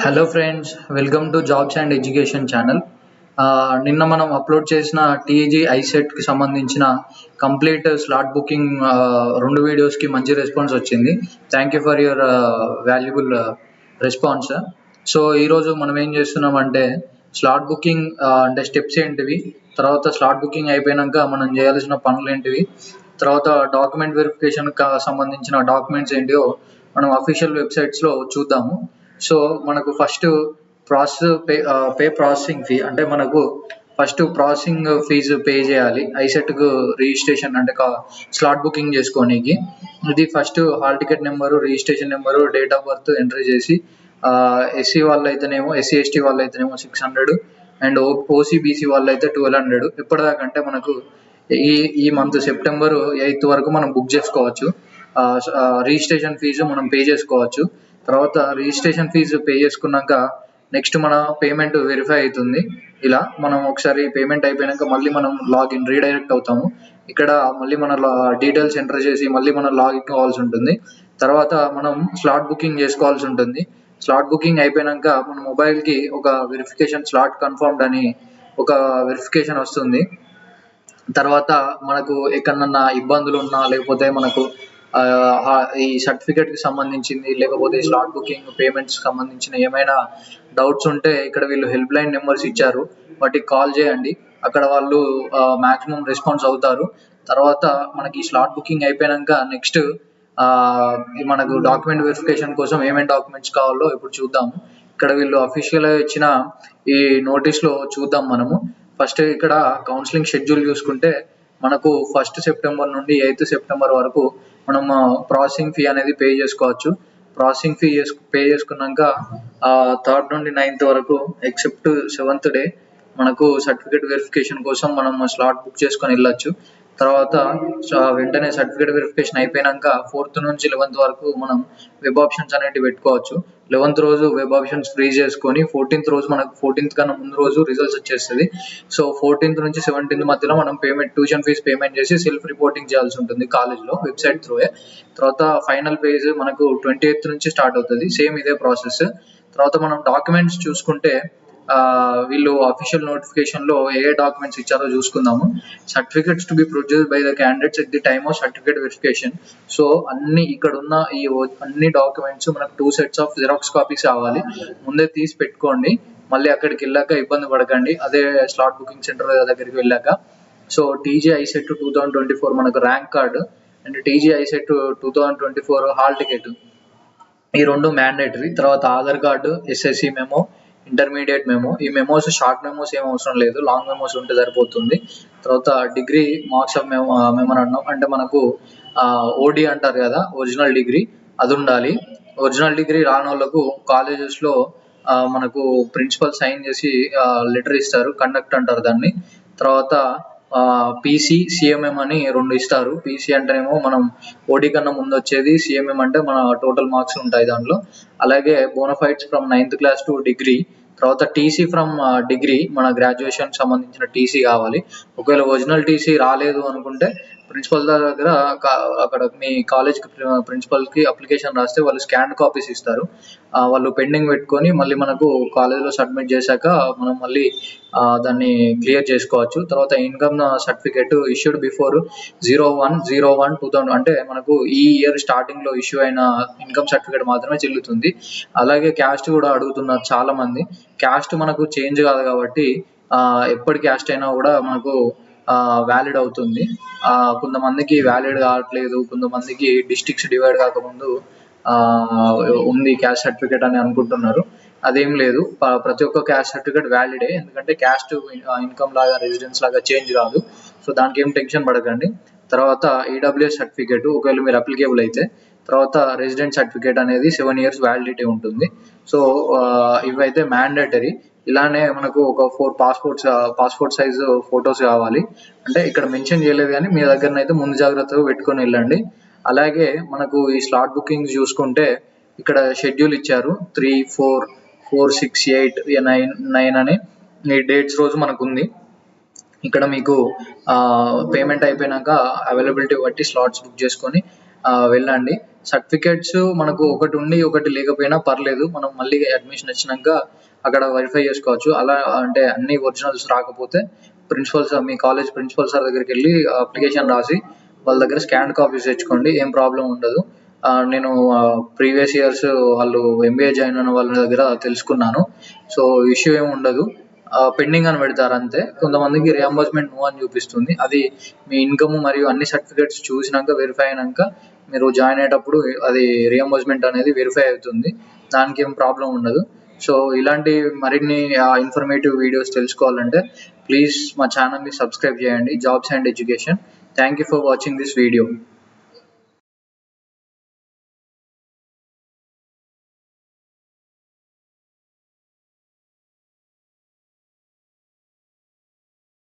Hello friends, welcome to jobs and education channel. నిన్న మనం upload చేసిన టీజీ ఐసెట్కి సంబంధించిన కంప్లీట్ స్లాట్ బుకింగ్ 2 వీడియోస్కి మంచి రెస్పాన్స్ వచ్చింది. Thank you for your valuable response. So ఈరోజు మనం ఏం చేస్తున్నామంటే స్లాట్ బుకింగ్ అంటే స్టెప్స్ ఏంటివి, తర్వాత స్లాట్ బుకింగ్ అయిపోయాక మనం చేయాల్సిన పనులు ఏంటివి, తర్వాత డాక్యుమెంట్ వెరిఫికేషన్కి సంబంధించిన డాక్యుమెంట్స్ ఏంటివో మనం అఫీషియల్ వెబ్సైట్స్లో చూద్దాము. సో మనకు ఫస్ట్ పే ప్రాసెసింగ్ ఫీ అంటే మనకు ఫస్ట్ ప్రాసెసింగ్ ఫీజు పే చేయాలి ఐసెట్కు రిజిస్ట్రేషన్ అంటే స్లాట్ బుకింగ్ చేసుకోనికి. ఇది first hall ticket number, registration number, date of birth entry చేసి ఎస్సీ వాళ్ళు అయితేనేమో ఎస్సీ ఎస్టీ వాళ్ళు అయితేనేమో 600 అండ్ ఓసీబీసీ వాళ్ళు అయితే 1200. ఎప్పటిదాకా అంటే మనకు ఈ మంత్ సెప్టెంబర్ 8 వరకు మనం బుక్ చేసుకోవచ్చు. రిజిస్ట్రేషన్ ఫీజు మనం పే చేసుకోవచ్చు. తర్వాత రిజిస్ట్రేషన్ ఫీజు పే చేసుకున్నాక నెక్స్ట్ మన పేమెంట్ వెరిఫై అవుతుంది. ఇలా మనం ఒకసారి పేమెంట్ అయిపోయాక మళ్ళీ మనం లాగిన్ రీడైరెక్ట్ అవుతాము. ఇక్కడ మళ్ళీ మన డీటెయిల్స్ ఎంటర్ చేసి మళ్ళీ మనం లాగిన్ కావాల్సి ఉంటుంది. తర్వాత మనం స్లాట్ బుకింగ్ చేసుకోవాల్సి ఉంటుంది. స్లాట్ బుకింగ్ అయిపోయాక మన మొబైల్కి ఒక వెరిఫికేషన్ స్లాట్ కన్ఫర్మ్డ్ అని ఒక వెరిఫికేషన్ వస్తుంది. తర్వాత మనకు ఎక్కడన్నా ఇబ్బందులు ఉన్నా, లేకపోతే మనకు ఈ సర్టిఫికేట్కి సంబంధించింది, లేకపోతే స్లాట్ బుకింగ్ పేమెంట్స్కి సంబంధించిన ఏమైనా డౌట్స్ ఉంటే ఇక్కడ వీళ్ళు హెల్ప్ లైన్ నెంబర్స్ ఇచ్చారు, వాటికి కాల్ చేయండి. అక్కడ వాళ్ళు మ్యాక్సిమం రెస్పాన్స్ అవుతారు. తర్వాత మనకి స్లాట్ బుకింగ్ అయిపోయాక నెక్స్ట్ మనకు డాక్యుమెంట్ వెరిఫికేషన్ కోసం ఏమేమి డాక్యుమెంట్స్ కావాలో ఇప్పుడు చూద్దాము. ఇక్కడ వీళ్ళు అఫీషియల్గా ఇచ్చిన ఈ నోటీస్లో చూద్దాం మనము. ఫస్ట్ ఇక్కడ కౌన్సిలింగ్ షెడ్యూల్ చూసుకుంటే మనకు 1 సెప్టెంబర్ నుండి 8 సెప్టెంబర్ వరకు మనం ప్రాసెసింగ్ ఫీ అనేది పే చేసుకోవచ్చు. ప్రాసెసింగ్ ఫీ పే చేసుకున్నాక 3rd నుండి 9th వరకు ఎక్సెప్ట్ 7th డే మనకు సర్టిఫికేట్ వెరిఫికేషన్ కోసం మనం స్లాట్ బుక్ చేసుకొని వెళ్ళొచ్చు. తర్వాత వెంటనే సర్టిఫికేట్ వెరిఫికేషన్ అయిపోయాక 4th నుంచి 11th వరకు మనం వెబ్ ఆప్షన్స్ అనేవి పెట్టుకోవచ్చు. 11th రోజు వెబ్ ఆప్షన్స్ ఫ్రీ చేసుకొని 14th రోజు మనకు 14th కన్నా ముందు రోజు రిజల్ట్స్ వచ్చేస్తుంది. సో 14th నుంచి 17th మధ్యలో మనం ట్యూషన్ ఫీజు పేమెంట్ చేసి సెల్ఫ్ రిపోర్టింగ్ చేయాల్సి ఉంటుంది కాలేజ్లో వెబ్సైట్ త్రూయే. తర్వాత ఫైనల్ పేజ్ మనకు 28th నుంచి స్టార్ట్ అవుతుంది. సేమ్ ఇదే ప్రాసెస్. తర్వాత మనం డాక్యుమెంట్స్ చూసుకుంటే వీళ్ళు అఫీషియల్ నోటిఫికేషన్లో ఏ డాక్యుమెంట్స్ ఇచ్చారో చూసుకుందాము. Certificates to be produced by the candidates at the time of certificate verification. So ఇక్కడ ఉన్న ఈ అన్ని డాక్యుమెంట్స్ మనకు 2 sets ఆఫ్ జిరాక్స్ కాపీస్ కావాలి. ముందే తీసి పెట్టుకోండి, మళ్ళీ అక్కడికి వెళ్ళాక ఇబ్బంది పడకండి అదే స్లాట్ బుకింగ్ సెంటర్ దగ్గరికి వెళ్ళాక. సో టీజీ ఐసెట్ 2024 మనకు rank card and TG ICET 2024 hall ticket, ఈ 2 మ్యాండేటరీ. తర్వాత Aadhaar card, SSC memo, intermediate memo. ఈ మెమోస్ షార్ట్ మెమోస్ ఏం అవసరం లేదు, లాంగ్ మెమోస్ ఉంటే సరిపోతుంది. తర్వాత డిగ్రీ మార్క్స్ ఆఫ్ మెమోరాండం అంటే మనకు ఓడి అంటారు కదా, ఒరిజినల్ డిగ్రీ, అది ఉండాలి. ఒరిజినల్ డిగ్రీ రాని వాళ్ళకు కాలేజెస్లో మనకు ప్రిన్సిపల్ సైన్ చేసి లెటర్ ఇస్తారు, కండక్ట్ అంటారు దాన్ని. తర్వాత పీసీ, సిఎంఎం అని 2 ఇస్తారు. పీసీ అంటేనేమో మనం ఓడి కన్నా ముందు వచ్చేది, సిఎంఎం అంటే మన టోటల్ మార్క్స్ ఉంటాయి దాంట్లో. అలాగే bona fides from 9th class to degree. తర్వాత టీసీ ఫ్రమ్ డిగ్రీ, మన గ్రాడ్యుయేషన్ సంబంధించిన టీసీ కావాలి. ఒకవేళ ఒరిజినల్ టీసీ రాలేదు అనుకుంటే ప్రిన్సిపల్ దగ్గర అక్కడ మీ కాలేజ్కి ప్రిన్సిపల్కి అప్లికేషన్ రాస్తే వాళ్ళు స్కాన్ కాపీస్ ఇస్తారు. వాళ్ళు పెండింగ్ పెట్టుకొని మళ్ళీ మనకు కాలేజ్లో సబ్మిట్ చేశాక మనం మళ్ళీ దాన్ని క్లియర్ చేసుకోవచ్చు. తర్వాత ఇన్కమ్ సర్టిఫికేట్ ఇష్యూడ్ బిఫోర్ 01/01/2000 అంటే మనకు ఈ ఇయర్ స్టార్టింగ్లో ఇష్యూ అయిన ఇన్కమ్ సర్టిఫికేట్ మాత్రమే చెల్లుతుంది. అలాగే క్యాస్ట్ కూడా అడుగుతున్నారు చాలా మంది. క్యాస్ట్ మనకు చేంజ్ కాదు కాబట్టి ఎప్పటి క్యాస్ట్ అయినా కూడా మనకు వ్యాలిడ్ అవుతుంది. కొంతమందికి వ్యాలిడ్ కావట్లేదు, కొంతమందికి డిస్ట్రిక్ట్స్ డివైడ్ కాకముందు ఉంది క్యాస్ట్ సర్టిఫికేట్ అని అనుకుంటున్నారు. అదేం లేదు, ప్రతి ఒక్క క్యాస్ట్ సర్టిఫికేట్ వ్యాలిడే. ఎందుకంటే క్యాస్ట్ ఇన్కమ్ లాగా రెసిడెన్స్ లాగా చేంజ్ కాదు. సో దానికి ఏం టెన్షన్ పడకండి. తర్వాత ఈడబ్ల్యూఎస్ సర్టిఫికేట్ ఒకవేళ మీరు అప్లికేబుల్ అయితే. తర్వాత రెసిడెంట్ సర్టిఫికేట్ అనేది 7 years వ్యాలిడిటీ ఉంటుంది. సో ఇవైతే మ్యాండేటరీ. ఇలానే మనకు ఒక 4 పాస్పోర్ట్ సైజు ఫొటోస్ కావాలి. అంటే ఇక్కడ మెన్షన్ చేయలేదు కానీ మీ దగ్గరనైతే ముందు జాగ్రత్తగా పెట్టుకొని వెళ్ళండి. అలాగే మనకు ఈ స్లాట్ బుకింగ్ చూసుకుంటే ఇక్కడ షెడ్యూల్ ఇచ్చారు 3, 4, 4, 6, 8, 9 అని ఈ డేట్స్ రోజు మనకు ఉంది. ఇక్కడ మీకు పేమెంట్ అయిపోయినాక అవైలబిలిటీ బట్టి స్లాట్స్ బుక్ చేసుకొని వెళ్ళండి. సర్టిఫికేట్స్ మనకు ఒకటి ఉండి ఒకటి లేకపోయినా పర్లేదు, మనం మళ్ళీ అడ్మిషన్ వచ్చినాక అక్కడ వెరిఫై చేసుకోవచ్చు. అలా అంటే అన్ని ఒరిజినల్స్ రాకపోతే మీ కాలేజ్ ప్రిన్సిపల్ సార్ దగ్గరికి వెళ్ళి అప్లికేషన్ రాసి వాళ్ళ దగ్గర స్కాన్ కాపీస్ తెచ్చుకోండి, ఏం ప్రాబ్లం ఉండదు. నేను ప్రీవియస్ ఇయర్స్ వాళ్ళు ఎంబీఏ జాయిన్ అయిన వాళ్ళ దగ్గర తెలుసుకున్నాను. సో ఇష్యూ ఏమి ఉండదు. పెండింగ్ అని పెడతారు అంతే. కొంతమందికి రియంబర్స్మెంట్ నో అని చూపిస్తుంది. అది మీ ఇన్కమ్ మరియు అన్ని సర్టిఫికేట్స్ చూసినాక వెరిఫై అయినాక మీరు జాయిన్ అయ్యేటప్పుడు అది రియంబర్స్మెంట్ అనేది వెరిఫై అవుతుంది. దానికి ఏం ప్రాబ్లం ఉండదు. సో ఇలాంటి మరిన్ని ఇన్ఫర్మేటివ్ వీడియోస్ తెలుసుకోవాలంటే ప్లీజ్ మా ఛానల్ని సబ్స్క్రైబ్ చేయండి, jobs and education. Thank you for watching this video.